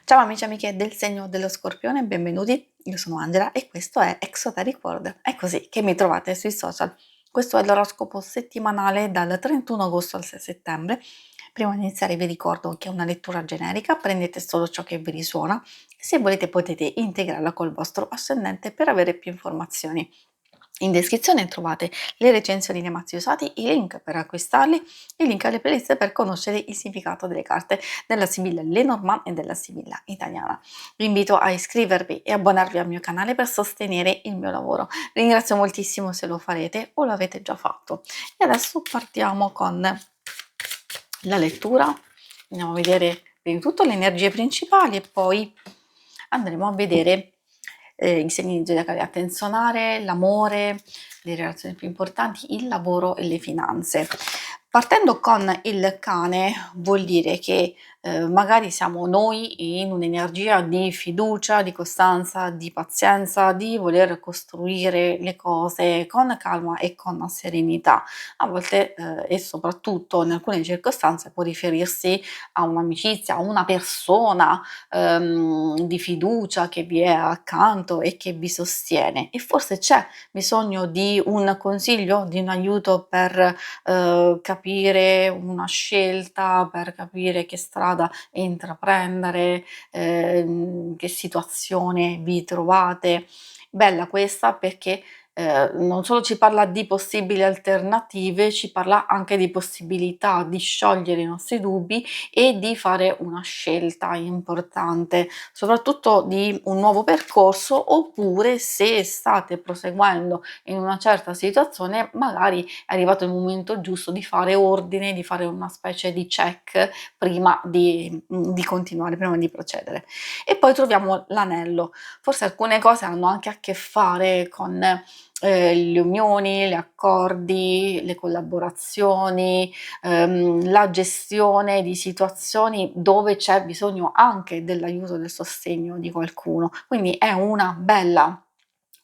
Ciao amici e amiche del segno dello Scorpione, benvenuti. Io sono Angela e questo è Exoteric World. È così che mi trovate sui social. Questo è l'oroscopo settimanale dal 31 agosto al 6 settembre. Prima di iniziare vi ricordo che è una lettura generica, prendete solo ciò che vi risuona e se volete potete integrarla col vostro ascendente per avere più informazioni. In descrizione trovate le recensioni dei mazzi usati, i link per acquistarli, il link alle playlist per conoscere il significato delle carte della Sibilla Lenormand e della Sibilla italiana. Vi invito a iscrivervi e abbonarvi al mio canale per sostenere il mio lavoro. Ringrazio moltissimo se lo farete o l'avete già fatto. E adesso partiamo con la lettura. Andiamo a vedere prima di tutto le energie principali e poi andremo a vedere i segni zodiacali, attenzionare, l'amore, le relazioni più importanti, il lavoro e le finanze. Partendo con il cane vuol dire che magari siamo noi in un'energia di fiducia, di costanza, di pazienza, di voler costruire le cose con calma e con serenità. A volte e soprattutto in alcune circostanze può riferirsi a un'amicizia, a una persona di fiducia che vi è accanto e che vi sostiene e forse c'è bisogno di un consiglio, di un aiuto per capire una scelta, per capire che strada intraprendere, che situazione vi trovate. Bella questa perché non solo ci parla di possibili alternative, ci parla anche di possibilità di sciogliere i nostri dubbi e di fare una scelta importante, soprattutto di un nuovo percorso, oppure se state proseguendo in una certa situazione, magari è arrivato il momento giusto di fare ordine, di fare una specie di check prima di continuare, prima di procedere. E poi troviamo l'anello. Forse alcune cose hanno anche a che fare con le unioni, gli accordi, le collaborazioni, la gestione di situazioni dove c'è bisogno anche dell'aiuto, del sostegno di qualcuno. Quindi è una bella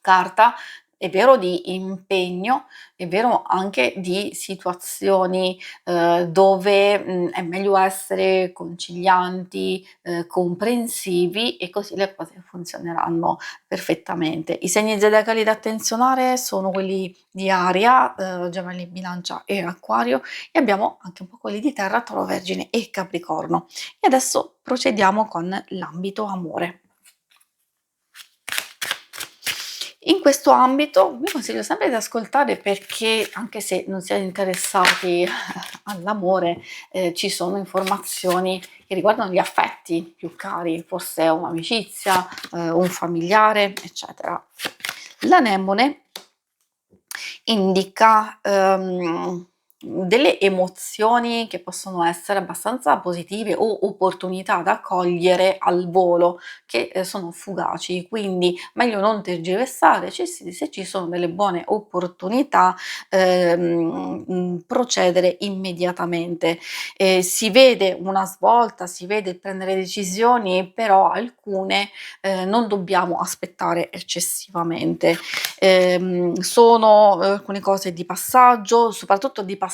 carta, è vero di impegno, è vero anche di situazioni dove è meglio essere concilianti, comprensivi e così le cose funzioneranno perfettamente. I segni zodiacali da attenzionare sono quelli di Aria, Gemelli, Bilancia e Acquario e abbiamo anche un po' quelli di Terra, Toro, Vergine e Capricorno. E adesso procediamo con l'ambito amore. In questo ambito vi consiglio sempre di ascoltare perché anche se non siete interessati all'amore, ci sono informazioni che riguardano gli affetti più cari, forse un'amicizia, un familiare, eccetera. L'anemone indica delle emozioni che possono essere abbastanza positive o opportunità da cogliere al volo, che sono fugaci, quindi meglio non tergiversare, se ci sono delle buone opportunità procedere immediatamente. Si vede una svolta, si vede il prendere decisioni, però alcune non dobbiamo aspettare eccessivamente. Sono alcune cose di passaggio, soprattutto di passaggio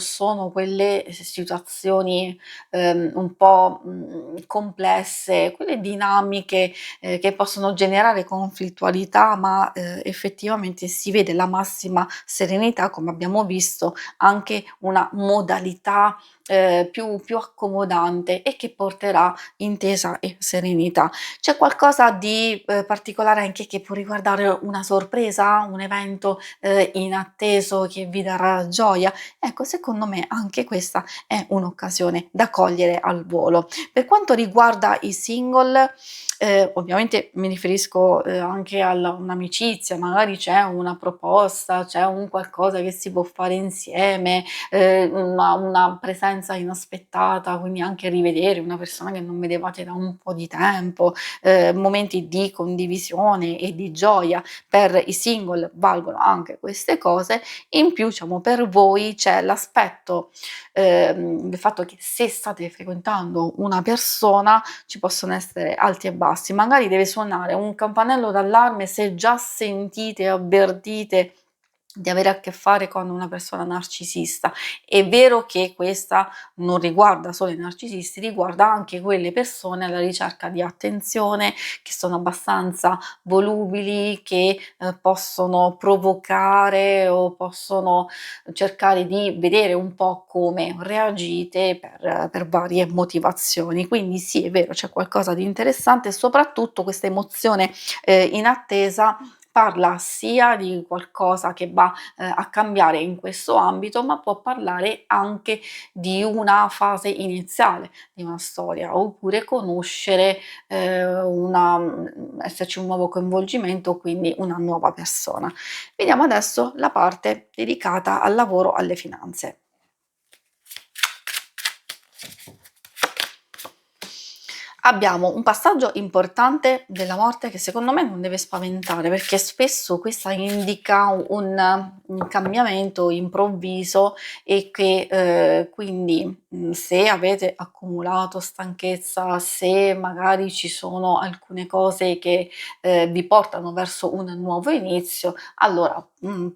sono quelle situazioni un po' complesse, quelle dinamiche che possono generare conflittualità, ma effettivamente si vede la massima serenità, come abbiamo visto, anche una modalità più accomodante e che porterà intesa e serenità. C'è qualcosa di particolare anche che può riguardare una sorpresa, un evento inatteso che vi darà gioia? Ecco, secondo me anche questa è un'occasione da cogliere al volo. Per quanto riguarda i single, ovviamente mi riferisco anche a un'amicizia, magari c'è una proposta, c'è un qualcosa che si può fare insieme, una presenza inaspettata, quindi anche rivedere una persona che non vedevate da un po' di tempo, momenti di condivisione e di gioia. Per i single valgono anche queste cose. In più, diciamo, per voi c'è l'aspetto del fatto che se state frequentando una persona ci possono essere alti e bassi, magari deve suonare un campanello d'allarme se già sentite, avvertite di avere a che fare con una persona narcisista. È vero che questa non riguarda solo i narcisisti, riguarda anche quelle persone alla ricerca di attenzione, che sono abbastanza volubili, che possono provocare o possono cercare di vedere un po' come reagite per varie motivazioni. Quindi sì, è vero, c'è qualcosa di interessante e soprattutto questa emozione inattesa parla sia di qualcosa che va a cambiare in questo ambito, ma può parlare anche di una fase iniziale di una storia, oppure conoscere esserci un nuovo coinvolgimento, quindi una nuova persona. Vediamo adesso la parte dedicata al lavoro, alle finanze. Abbiamo un passaggio importante della morte che secondo me non deve spaventare, perché spesso questa indica un cambiamento improvviso e che quindi se avete accumulato stanchezza, se magari ci sono alcune cose che vi portano verso un nuovo inizio, allora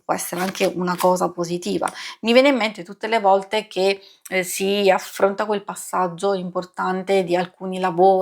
può essere anche una cosa positiva. Mi viene in mente tutte le volte che si affronta quel passaggio importante di alcuni lavori,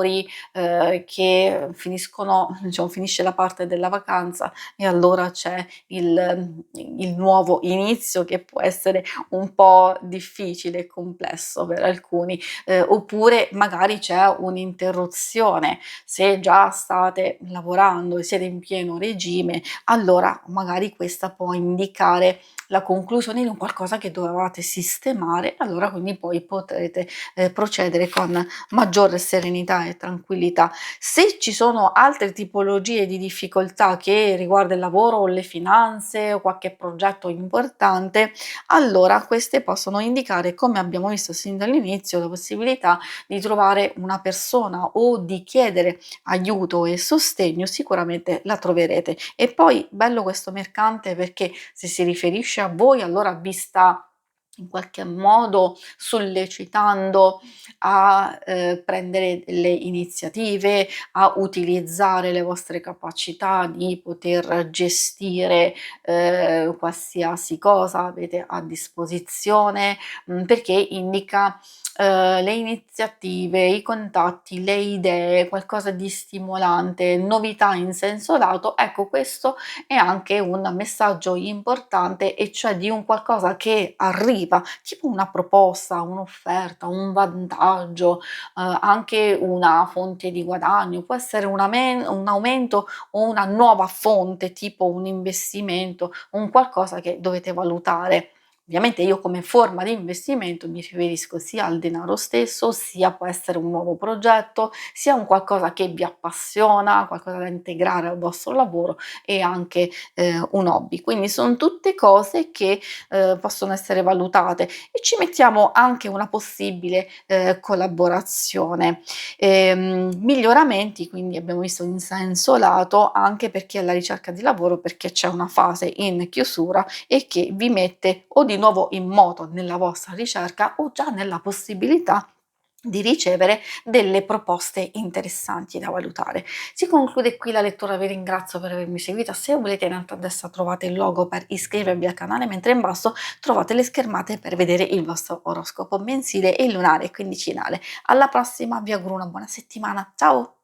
che finiscono diciamo finisce la parte della vacanza e allora c'è il nuovo inizio che può essere un po' difficile e complesso per alcuni, oppure magari c'è un'interruzione. Se già state lavorando e siete in pieno regime, allora magari questa può indicare la conclusione di un qualcosa che dovevate sistemare, allora quindi poi potrete procedere con maggiore serenità e tranquillità. Se ci sono altre tipologie di difficoltà che riguarda il lavoro o le finanze o qualche progetto importante, allora queste possono indicare, come abbiamo visto sin dall'inizio, la possibilità di trovare una persona o di chiedere aiuto e sostegno, sicuramente la troverete. E poi bello questo mercante perché se si riferisce a voi allora vi sta in qualche modo sollecitando a prendere delle iniziative, a utilizzare le vostre capacità di poter gestire qualsiasi cosa avete a disposizione, perché indica le iniziative, i contatti, le idee, qualcosa di stimolante, novità in senso lato. Ecco, questo è anche un messaggio importante, e cioè di un qualcosa che arriva, tipo una proposta, un'offerta, un vantaggio, anche una fonte di guadagno, può essere un aumento o una nuova fonte, tipo un investimento, un qualcosa che dovete valutare. Ovviamente io come forma di investimento mi riferisco sia al denaro stesso, sia può essere un nuovo progetto, sia un qualcosa che vi appassiona, qualcosa da integrare al vostro lavoro e anche un hobby. Quindi son tutte cose che possono essere valutate, e ci mettiamo anche una possibile collaborazione. Miglioramenti quindi abbiamo visto in senso lato anche per chi è alla ricerca di lavoro, perché c'è una fase in chiusura e che vi mette o di nuovo in moto nella vostra ricerca o già nella possibilità di ricevere delle proposte interessanti da valutare. Si conclude qui la lettura, vi ringrazio per avermi seguita. Se volete, in alto a destra trovate il logo per iscrivervi al canale, mentre in basso trovate le schermate per vedere il vostro oroscopo mensile e lunare quindicinale. Alla prossima, vi auguro una buona settimana. Ciao!